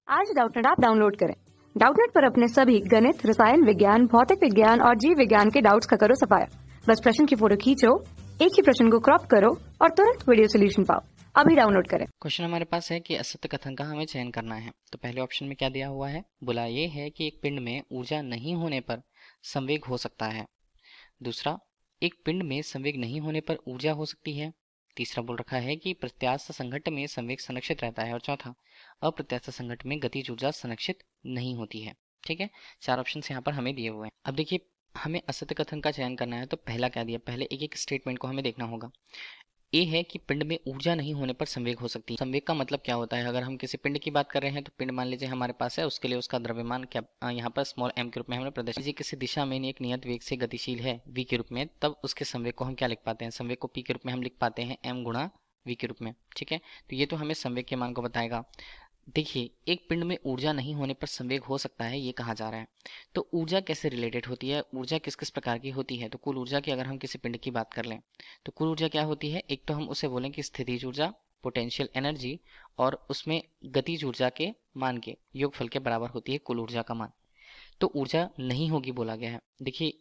आज Doubtnut app download करें। Doubtnut पर अपने सभी गणित, रसायन विज्ञान, भौतिक विज्ञान और जीव विज्ञान के डाउट्स का करो सफाया। बस प्रश्न की फोटो खींचो, एक ही प्रश्न को क्रॉप करो और तुरंत वीडियो सोल्यूशन पाओ। अभी डाउनलोड करें। क्वेश्चन हमारे पास है कि असत्य कथन का हमें चयन करना है। तो पहले ऑप्शन में क्या दिया हुआ है, बोला ये है कि एक पिंड में ऊर्जा नहीं होने पर संवेग हो सकता है। दूसरा, एक पिंड में संवेग नहीं होने पर ऊर्जा हो सकती है। तीसरा बोल रखा है कि प्रत्यास्थ संघट्ट में संवेग संरक्षित रहता है। और चौथा, अप्रत्यास्थ संघट्ट में गतिज ऊर्जा संरक्षित नहीं होती है। ठीक है, चार ऑप्शन यहाँ पर हमें दिए हुए हैं। अब देखिए, हमें असत्य कथन का चयन करना है। तो पहला क्या दिया, पहले एक एक स्टेटमेंट को हमें देखना होगा। ए है कि पिंड में ऊर्जा नहीं होने पर संवेग हो सकती है। संवेग का मतलब क्या होता है, अगर हम किसी पिंड की बात कर रहे हैं तो पिंड मान लीजिए हमारे पास है, उसके लिए उसका द्रव्यमान क्या यहाँ पर स्मॉल m के रूप में हमने प्रदर्शित किया। किसी दिशा में एक नियत वेग से गतिशील है v के रूप में, तब उसके संवेग को हम क्या लिख पाते हैं, संवेग को p के रूप में हम लिख पाते हैं m गुणा v के रूप में। ठीक है, तो ये तो हमें संवेग के मान को बताएगा। देखिए, एक पिंड में ऊर्जा नहीं होने पर संवेग हो सकता है, ये कहा जा रहा है। तो ऊर्जा कैसे रिलेटेड होती है, ऊर्जा किस किस प्रकार की होती है। तो कुल ऊर्जा की अगर हम किसी पिंड की बात कर लें तो कुल ऊर्जा क्या होती है, एक तो हम उसे बोलें कि स्थितिज ऊर्जा, पोटेंशियल एनर्जी, और उसमें गतिज ऊर्जा के मान के योगफल के बराबर होती है कुल ऊर्जा का मान। तो ऊर्जा नहीं होगी बोला गया है। देखिए,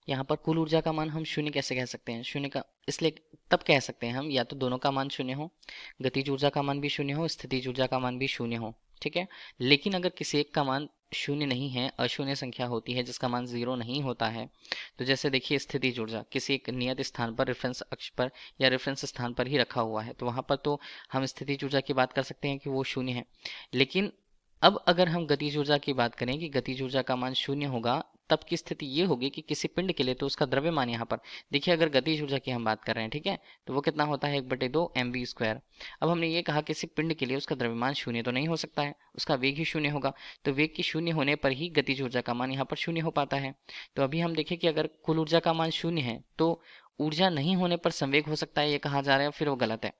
यहाँ पर कुल ऊर्जा का मान हम शून्य कैसे कह सकते हैं, शून्य का इसलिए तब कह सकते हैं हम, या तो दोनों का मान शून्य हो, गतिज ऊर्जा का मान भी शून्य हो, स्थितिज ऊर्जा का मान भी शून्य हो। ठीक है, लेकिन अगर किसी एक का मान शून्य नहीं है, अशून्य संख्या होती है जिसका मान जीरो नहीं होता है, तो जैसे देखिए स्थितिज ऊर्जा किसी एक नियत स्थान पर, रेफरेंस अक्ष पर या रेफरेंस स्थान पर ही रखा हुआ है, तो वहां पर तो हम स्थितिज ऊर्जा की बात कर सकते हैं कि वो शून्य है। लेकिन अब अगर हम गतिज ऊर्जा की बात करें कि गतिज ऊर्जा का मान शून्य होगा, तब की स्थिति ये होगी कि किसी पिंड के लिए तो उसका द्रव्यमान यहाँ पर देखिए, अगर गतिज ऊर्जा की हम बात कर रहे हैं, ठीक है, तो वो कितना होता है 1/2 mv²। अब हमने ये कहा किसी पिंड के लिए उसका द्रव्यमान शून्य तो नहीं हो सकता है, उसका वेग ही शून्य होगा। तो वेग की शून्य होने पर ही गतिज ऊर्जा का मान यहाँ पर शून्य हो पाता है। तो अभी हम देखें कि अगर कुल ऊर्जा का मान शून्य है तो ऊर्जा नहीं होने पर संवेग हो सकता है, ये कहा जा रहा है, फिर वो गलत है।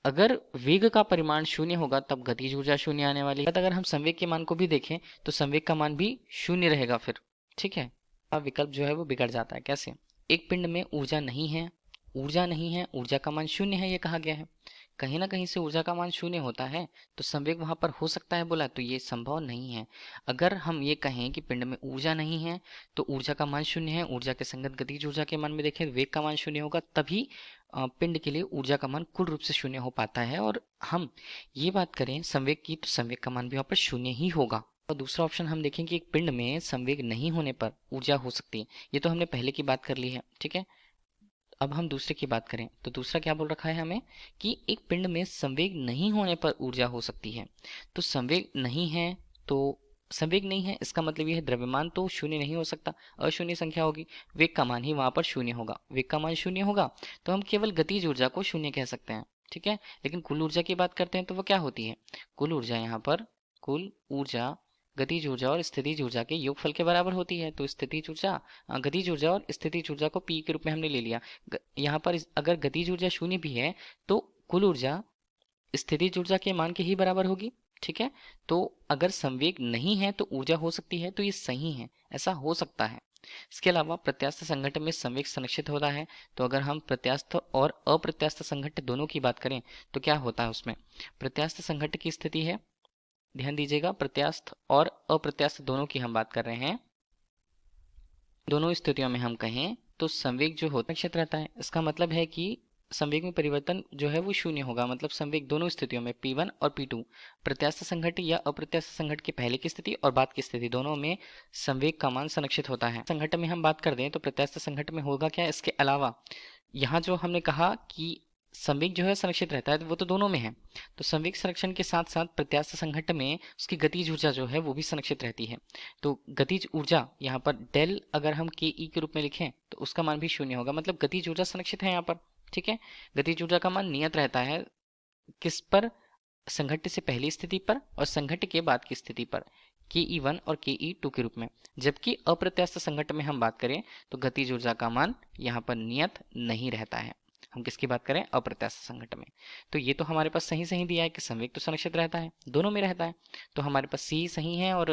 अगर वेग का परिमाण शून्य होगा तब गतिज ऊर्जा शून्य आने वाली है। अगर हम संवेग के मान को भी देखें तो संवेग का मान भी शून्य रहेगा फिर। ठीक है, अब विकल्प जो है वो बिगड़ जाता है। कैसे, एक पिंड में ऊर्जा नहीं है, ऊर्जा नहीं है, ऊर्जा का मान शून्य है, ये कहा गया है। कहीं ना कहीं से ऊर्जा का मान शून्य होता है, तो संवेग वहां पर हो सकता है बोला, तो ये संभव नहीं है। अगर हम ये कहें कि पिंड में ऊर्जा नहीं है तो ऊर्जा का मान शून्य है, ऊर्जा के संगत गतिज ऊर्जा के मान में देखें वेग का मान शून्य होगा, तभी पिंड के लिए ऊर्जा का मान कुल रूप से शून्य हो पाता है। और हम ये बात करें संवेग की, तो संवेग का मान भी वहां पर शून्य ही होगा। और दूसरा ऑप्शन हम देखें कि एक पिंड में संवेग नहीं होने पर ऊर्जा हो सकती है, ये तो हमने पहले की बात कर ली है। ठीक है, अब हम दूसरे की बात करें तो दूसरा क्या बोल रखा है हमें कि एक पिंड में संवेग नहीं होने पर ऊर्जा हो सकती है। तो संवेग नहीं है, तो संवेग नहीं है इसका मतलब ये है द्रव्यमान तो शून्य नहीं हो सकता, अशून्य संख्या होगी, वेग का मान ही वहां पर शून्य होगा। वेग का मान शून्य होगा तो हम केवल गतिज ऊर्जा को शून्य कह सकते हैं। ठीक है, लेकिन कुल ऊर्जा की बात करते हैं तो वो क्या होती है, कुल ऊर्जा यहाँ पर, कुल ऊर्जा गतिज ऊर्जा और स्थितिज ऊर्जा के योगफल के बराबर होती है। तो स्थितिज ऊर्जा, गतिज ऊर्जा और स्थितिज ऊर्जा को पी के रूप में हमने ले लिया। यहाँ पर अगर गतिज ऊर्जा शून्य भी है तो कुल ऊर्जा स्थितिज ऊर्जा के मान के ही बराबर होगी। ठीक है, तो अगर संवेग नहीं है तो ऊर्जा हो सकती है, तो ये सही है, ऐसा हो सकता है। इसके अलावा प्रत्यास्थ संघट्ट में संवेग संरक्षित होता है। तो अगर हम प्रत्यास्थ और अप्रत्यास्थ संघट्ट दोनों की बात करें तो क्या होता है उसमें, प्रत्यास्थ संघट्ट की स्थिति है, ध्यान दीजिएगा, प्रत्यास्थ और अप्रत्यास्थ दोनों की हम बात कर रहे हैं। दोनों स्थितियों में हम कहें तो संवेग जो होता है रहता है, इसका मतलब है कि संवेग में परिवर्तन जो है वो शून्य होगा। मतलब संवेग दोनों स्थितियों में P1 और P2, प्रत्यास्थ संघट्ट या अप्रत्यास्थ संघट्ट के पहले की स्थिति और बाद की स्थिति दोनों में संवेग का मान संरक्षित होता है। संघट्ट में हम बात कर दें तो प्रत्यास्थ संघट्ट में होगा क्या, इसके अलावा यहाँ जो हमने कहा कि संवेग जो है संरक्षित रहता है, तो वो तो दोनों में है। तो संवेग संरक्षण के साथ साथ प्रत्यास्थ संघट्ट में उसकी गतिज ऊर्जा जो है वो भी संरक्षित रहती है। तो गतिज ऊर्जा यहाँ पर डेल अगर हम के ई के रूप में लिखें तो उसका मान भी शून्य होगा, मतलब गतिज ऊर्जा संरक्षित है यहाँ पर। ठीक है, गतिज ऊर्जा का मान नियत रहता है किस पर, संघट्ट से पहली स्थिति पर और संघट्ट के बाद की स्थिति पर, ke1 और ke2 के रूप में। जबकि अप्रत्यास्थ संघट्ट में हम बात करें तो गतिज ऊर्जा का मान यहाँ पर नियत नहीं रहता है। हम किसकी बात करें, अप्रत्यास्थ संघट्ट में। तो ये तो हमारे पास सही सही दिया है कि संवेग तो संरक्षित रहता है, दोनों में रहता है। तो हमारे पास सी सही है और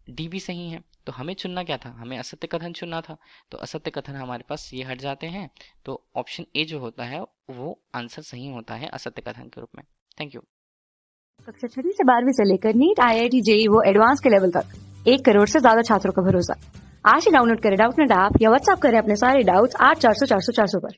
डी भी सही है। तो हमें चुनना क्या था, हमें असत्य कथन चुनना था। तो असत्य कथन हमारे पास ये हट जाते हैं। तो ऑप्शन ए जो होता है वो आंसर सही होता है असत्य कथन के रूप में। Thank you. कक्षा 6वीं से 12वीं से लेकर नीट, IIT, JEE वो एडवांस के लेवल तक 1 करोड़ से ज्यादा छात्रों का भरोसा। आज ही डाउनलोड करें डाउटनेट ऐप या व्हाट्सएप करें अपने सारे डाउट्स 8400 400 400 पर।